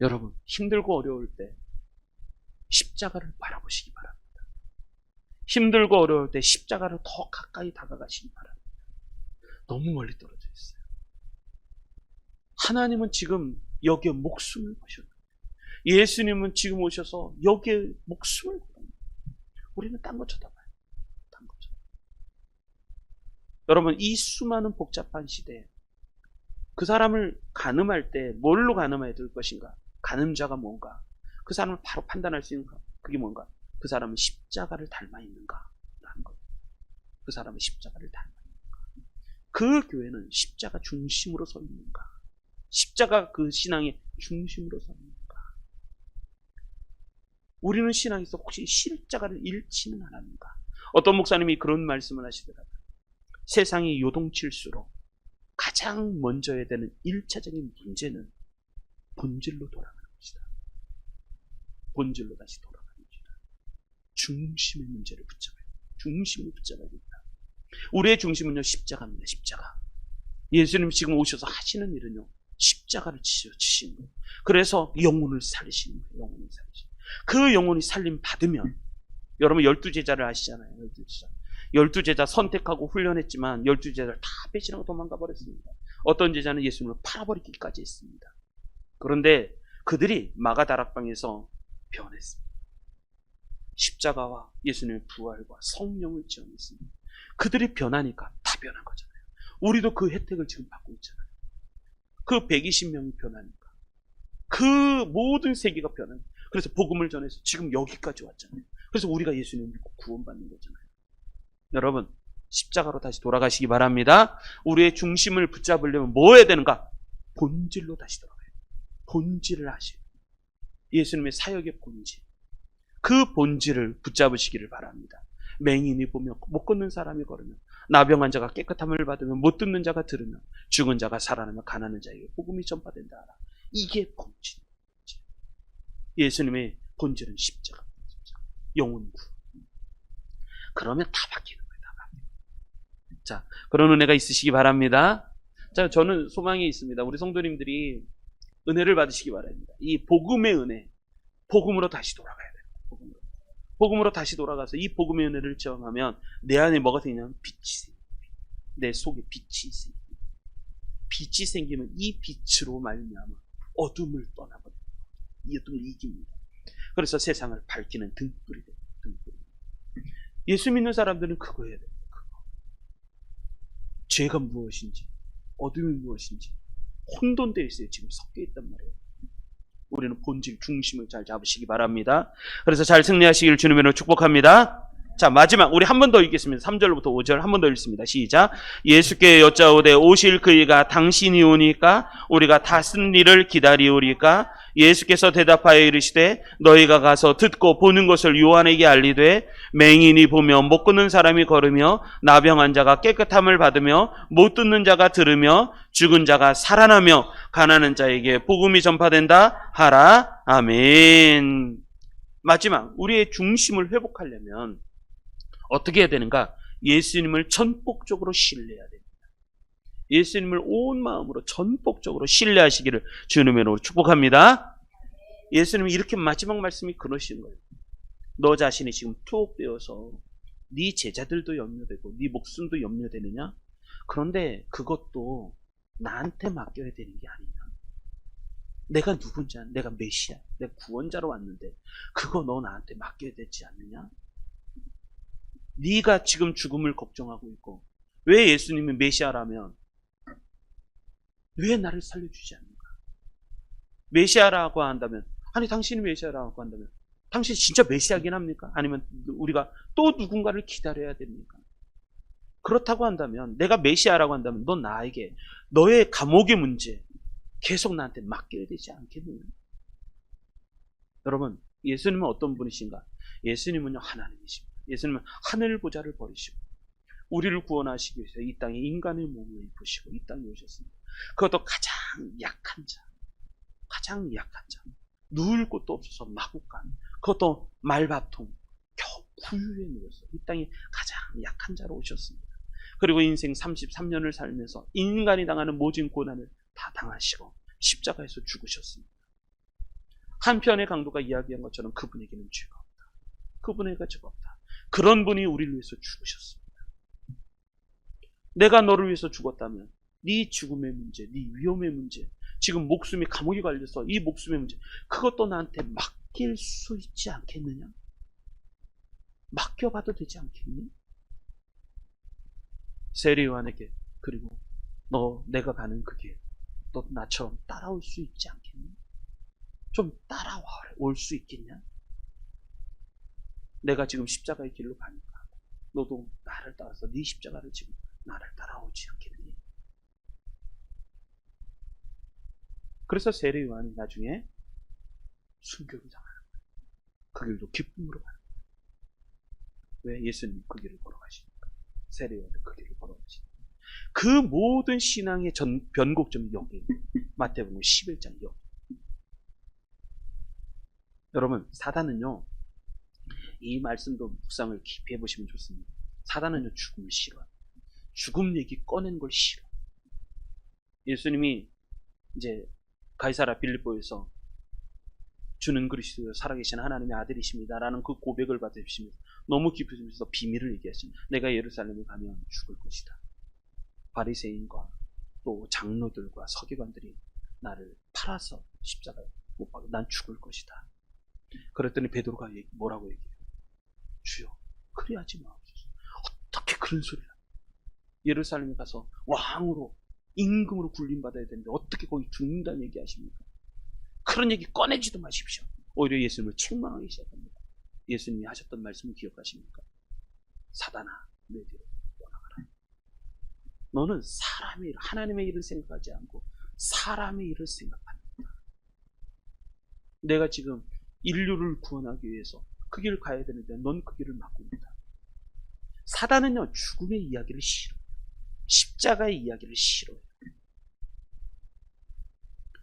여러분, 힘들고 어려울 때 십자가를 바라보시기 바랍니다. 힘들고 어려울 때 십자가를 더 가까이 다가가시기 바랍니다. 너무 멀리 떨어져 있어요. 하나님은 지금 여기에 목숨을 거셨어요. 예수님은 지금 오셔서 여기에 목숨을 걸었어요. 우리는 딴 거 쳐다봐요. 딴 거 쳐다봐요. 여러분, 이 수많은 복잡한 시대에 그 사람을 가늠할 때 뭘로 가늠해야 될 것인가? 가늠자가 뭔가? 그 사람을 바로 판단할 수 있는 거, 그게 뭔가? 그 사람은 십자가를 닮아 있는가? 라는 거예요. 그 사람은 십자가를 닮아 있는가? 그 교회는 십자가 중심으로 서 있는가? 십자가 그 신앙의 중심으로 서 있는가? 우리는 신앙에서 혹시 십자가를 잃지는 않았는가? 어떤 목사님이 그런 말씀을 하시더라고요. 세상이 요동칠수록 가장 먼저 해야 되는 1차적인 문제는 본질로 돌아가는 것이다. 본질로 다시 돌아가는 것이다. 중심의 문제를 붙잡아야 된다. 중심을 붙잡아야 된다. 우리의 중심은요, 십자가입니다. 십자가. 예수님 지금 오셔서 하시는 일은요, 십자가를 지시는 거예요. 그래서 영혼을 살리시는 거예요. 영혼을 살리시는 거예요. 그 영혼이 살림 받으면, 여러분 12제자를 아시잖아요. 12제자. 12제자 선택하고 훈련했지만 12제자를 다 배신하고 도망가 버렸습니다. 어떤 제자는 예수님을 팔아버리기까지 했습니다. 그런데 그들이 마가다락방에서 변했습니다. 십자가와 예수님의 부활과 성령을 체험했습니다. 그들이 변하니까 다 변한 거잖아요. 우리도 그 혜택을 지금 받고 있잖아요. 그 120명이 변하니까 그 모든 세계가 변하니까, 그래서 복음을 전해서 지금 여기까지 왔잖아요. 그래서 우리가 예수님을 믿고 구원받는 거잖아요. 여러분, 십자가로 다시 돌아가시기 바랍니다. 우리의 중심을 붙잡으려면 뭐 해야 되는가? 본질로 다시 돌아가요. 본질을 아시고 예수님의 사역의 본질, 그 본질을 붙잡으시기를 바랍니다. 맹인이 보며 못 걷는 사람이 걸으며 나병한 자가 깨끗함을 받으며 못 듣는 자가 들으며 죽은 자가 살아나며 가난한 자에게 복음이 전파된다 하라. 이게 본질. 예수님의 본질은 십자가, 영혼 구원. 그러면 다 바뀌는 거예요. 다 바뀌는 거예요. 자, 그런 은혜가 있으시기 바랍니다. 자, 저는 소망이 있습니다. 우리 성도님들이 은혜를 받으시기 바랍니다. 이 복음의 은혜, 복음으로 다시 돌아가야 돼요. 복음으로 다시 돌아가서 이 복음의 은혜를 체험하면 내 안에 뭐가 생기냐면 빛이 생깁니다. 내 속에 빛이 생깁니다. 빛이 생기면 이 빛으로 말미암아 어둠을 떠나버립니다. 이 어둠을 이깁니다. 그래서 세상을 밝히는 등불이 됩니다. 등불. 예수 믿는 사람들은 그거 해야 됩니다. 그거. 죄가 무엇인지, 어둠이 무엇인지 혼돈되어 있어요. 지금 섞여 있단 말이에요. 우리는 본질 중심을 잘 잡으시기 바랍니다. 그래서 잘 승리하시길 주님으로 축복합니다. 자, 마지막 우리 한 번 더 읽겠습니다. 3절부터 5절 한 번 더 읽습니다. 시작. 예수께 여짜오되 오실 그이가 당신이 오니까 우리가 다 쓴 일을 기다리오리까? 예수께서 대답하여 이르시되 너희가 가서 듣고 보는 것을 요한에게 알리되 맹인이 보며 못 걷는 사람이 걸으며 나병한 자가 깨끗함을 받으며 못 듣는 자가 들으며 죽은 자가 살아나며 가난한 자에게 복음이 전파된다 하라. 아멘. 마지막 우리의 중심을 회복하려면 어떻게 해야 되는가? 예수님을 전폭적으로 신뢰해야 됩니다. 예수님을 온 마음으로 전폭적으로 신뢰하시기를 주님의 이름으로 축복합니다. 예수님이 이렇게 마지막 말씀이 그러시는 거예요. 너 자신이 지금 투옥되어서 네 제자들도 염려되고 네 목숨도 염려되느냐? 그런데 그것도 나한테 맡겨야 되는 게 아니냐? 내가 누군지, 내가 메시아, 내가 구원자로 왔는데 그거 너 나한테 맡겨야 되지 않느냐? 네가 지금 죽음을 걱정하고 있고 왜 예수님이 메시아라면 왜 나를 살려주지 않는가? 메시아라고 한다면 아니 당신이 메시아라고 한다면 당신 진짜 메시아긴 합니까? 아니면 우리가 또 누군가를 기다려야 됩니까? 그렇다고 한다면 내가 메시아라고 한다면 넌 나에게 너의 감옥의 문제 계속 나한테 맡겨야 되지 않겠느냐? 여러분 예수님은 어떤 분이신가? 예수님은요 하나님이십니다. 예수님은 하늘 보좌를 버리시고 우리를 구원하시기 위해서 이 땅에 인간의 몸을 입으시고 이 땅에 오셨습니다. 그것도 가장 약한 자, 누울 곳도 없어서 마구간, 그것도 말밥통, 겨우 구유에 누워서 이 땅에 가장 약한 자로 오셨습니다. 그리고 인생 33년을 살면서 인간이 당하는 모진 고난을 다 당하시고 십자가에서 죽으셨습니다. 한편의 강도가 이야기한 것처럼 그분에게는 죄가 없다. 그분에게 죄가 없다. 그런 분이 우리를 위해서 죽으셨습니다. 내가 너를 위해서 죽었다면 네 죽음의 문제, 네 위험의 문제, 지금 목숨이 감옥에 걸려서 이 목숨의 문제 그것도 나한테 맡길 수 있지 않겠느냐? 맡겨봐도 되지 않겠니? 세례 요한에게 그리고 내가 가는 그 길 너 나처럼 따라올 수 있지 않겠니? 좀 따라올 수 있겠냐? 내가 지금 십자가의 길로 가니까 너도 나를 따라서 네 십자가를 지금 나를 따라오지 않겠니? 그래서 세례 요한이 나중에 순교를 당하는 거예요. 그 길도 기쁨으로 가는 거예요. 왜? 예수님이 그 길을 걸어가시니까. 세례 요한이 그 길을 걸어가시니까. 그 모든 신앙의 변곡점이 여기 마태복음 11장 여기. 여러분 사단은요 이 말씀도 묵상을 깊이 해보시면 좋습니다. 사단은요 죽음을 싫어요. 죽음 얘기 꺼낸 걸 싫어. 예수님이 이제 가이사랴 빌립보에서 주는 그리스도 살아계신 하나님의 아들이십니다 라는 그 고백을 받으시면서 너무 깊으시면서 비밀을 얘기하십니다. 내가 예루살렘에 가면 죽을 것이다. 바리새인과 또 장로들과 서기관들이 나를 팔아서 십자가에 못 박아 난 죽을 것이다. 그랬더니 베드로가 뭐라고 얘기해요? 주여 그리하지 마옵소서. 어떻게 그런 소리를 예루살렘에 가서 왕으로 임금으로 굴림받아야 되는데 어떻게 거기 죽는다는 얘기 하십니까? 그런 얘기 꺼내지도 마십시오. 오히려 예수님을 책망하기 시작합니다. 예수님이 하셨던 말씀을 기억하십니까? 사단아 내 뒤로 떠나가라. 너는 사람의 일, 하나님의 일을 생각하지 않고 사람의 일을 생각한다. 내가 지금 인류를 구원하기 위해서 그 길을 가야 되는데 넌 그 길을 막고 있다. 사단은요, 죽음의 이야기를 싫어요. 십자가의 이야기를 싫어요.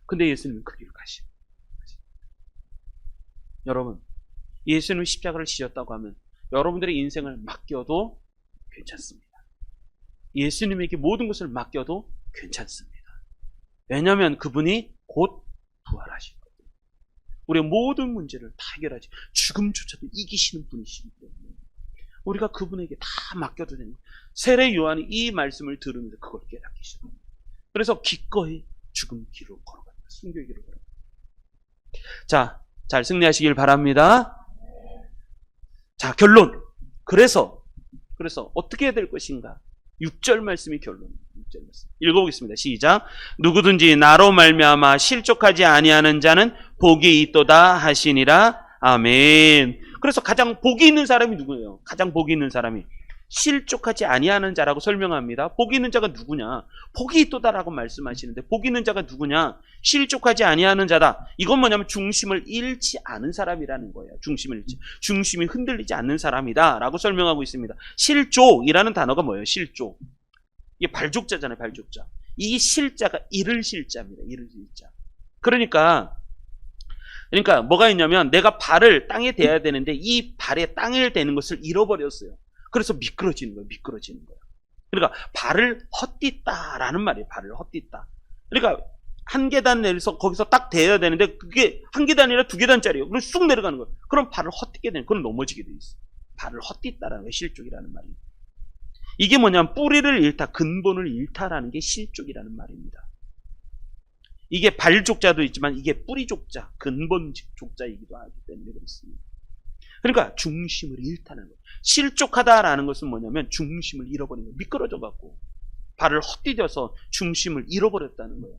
근데 예수님은 그 길을 가시고. 여러분, 예수님은 십자가를 지셨다고 하면 여러분들의 인생을 맡겨도 괜찮습니다. 예수님에게 모든 것을 맡겨도 괜찮습니다. 왜냐하면 그분이 곧 부활하실 거예요. 우리의 모든 문제를 다 해결하지, 죽음조차도 이기시는 분이시기 때문에 우리가 그분에게 다 맡겨도 되는 거예요. 세례 요한이 이 말씀을 들으면서 그걸 깨닫기 시작합니다. 그래서 기꺼이 죽음 길로 걸어갑니다. 순교의 길로 걸어갑니다. 자, 잘 승리하시길 바랍니다. 자, 결론. 그래서 어떻게 해야 될 것인가? 6절 말씀이 결론입니다. 6절 말씀. 읽어보겠습니다. 시작. 누구든지 나로 말미암아 실족하지 아니하는 자는 복이 있도다 하시니라. 아멘. 그래서 가장 복이 있는 사람이 누구예요? 가장 복이 있는 사람이 실족하지 아니하는 자라고 설명합니다. 복이 있는 자가 누구냐? 복이 있도다라고 말씀하시는데 복이 있는 자가 누구냐? 실족하지 아니하는 자다. 이건 뭐냐면 중심을 잃지 않은 사람이라는 거예요. 중심이 흔들리지 않는 사람이다 라고 설명하고 있습니다. 실족이라는 단어가 뭐예요? 실족. 이게 발족자잖아요. 발족자. 이 실자가 잃을 실자입니다. 잃을 실자. 그러니까 뭐가 있냐면 내가 발을 땅에 대야 되는데 이 발에 땅을 대는 것을 잃어버렸어요. 그래서 미끄러지는 거예요. 그러니까 발을 헛디다라는 말이에요. 발을 헛디다. 그러니까 한 계단 내려서 거기서 딱 대야 되는데 그게 한 계단이 아니라 2계단짜리예요. 그럼 쑥 내려가는 거예요. 그럼 발을 헛디게 되는, 그럼 넘어지게 돼 있어요. 발을 헛디다라는 게 실족이라는 말이에요. 이게 뭐냐면 뿌리를 잃다, 근본을 잃다라는 게 실족이라는 말입니다. 이게 발족자도 있지만 이게 뿌리족자, 근본족자이기도 하기 때문에 그렇습니다. 그러니까 중심을 잃다는 거예요. 실족하다라는 것은 뭐냐면 중심을 잃어버린 거예요. 미끄러져갖고 발을 헛디뎌서 중심을 잃어버렸다는 거예요.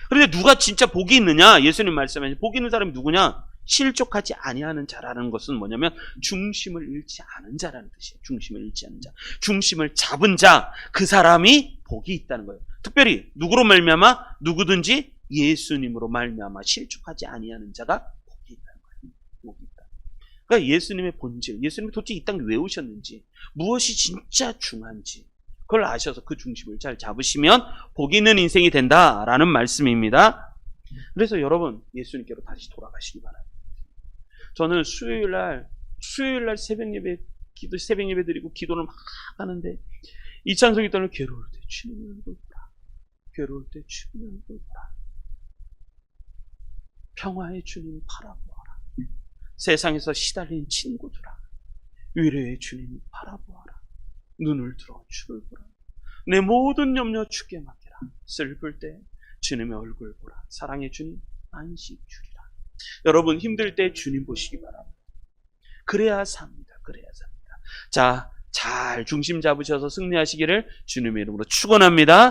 그런데 누가 진짜 복이 있느냐? 예수님 말씀하신 복이 있는 사람이 누구냐? 실족하지 아니하는 자라는 것은 뭐냐면 중심을 잃지 않은 자라는 뜻이에요. 중심을 잃지 않은 자, 중심을 잡은 자, 그 사람이 복이 있다는 거예요. 특별히 누구로 말미암아? 누구든지 예수님으로 말미암아 실족하지 아니하는 자가 복이 있다는 거예요. 복이 있다. 그러니까 예수님의 본질, 예수님이 도대체 이 땅에 왜 오셨는지, 무엇이 진짜 중요한지 그걸 아셔서 그 중심을 잘 잡으시면 복이 있는 인생이 된다라는 말씀입니다. 그래서 여러분, 예수님께로 다시 돌아가시기 바랍니다. 저는 수요일 날 새벽 예배 드리고 기도를 막 하는데 이 찬송이 떠는 괴로울 때 주님의 얼굴 보라. 괴로울 때 주님의 얼굴 보라. 평화의 주님 바라보아라. 세상에서 시달린 친구들아, 위로의 주님 바라보아라. 눈을 들어 주를 보라. 내 모든 염려 주께 맡기라. 슬플 때 주님의 얼굴 보라. 사랑의 주님 안식 주리라. 여러분, 힘들 때 주님 보시기 바랍니다. 그래야 삽니다. 자, 잘 중심 잡으셔서 승리하시기를 주님의 이름으로 축원합니다.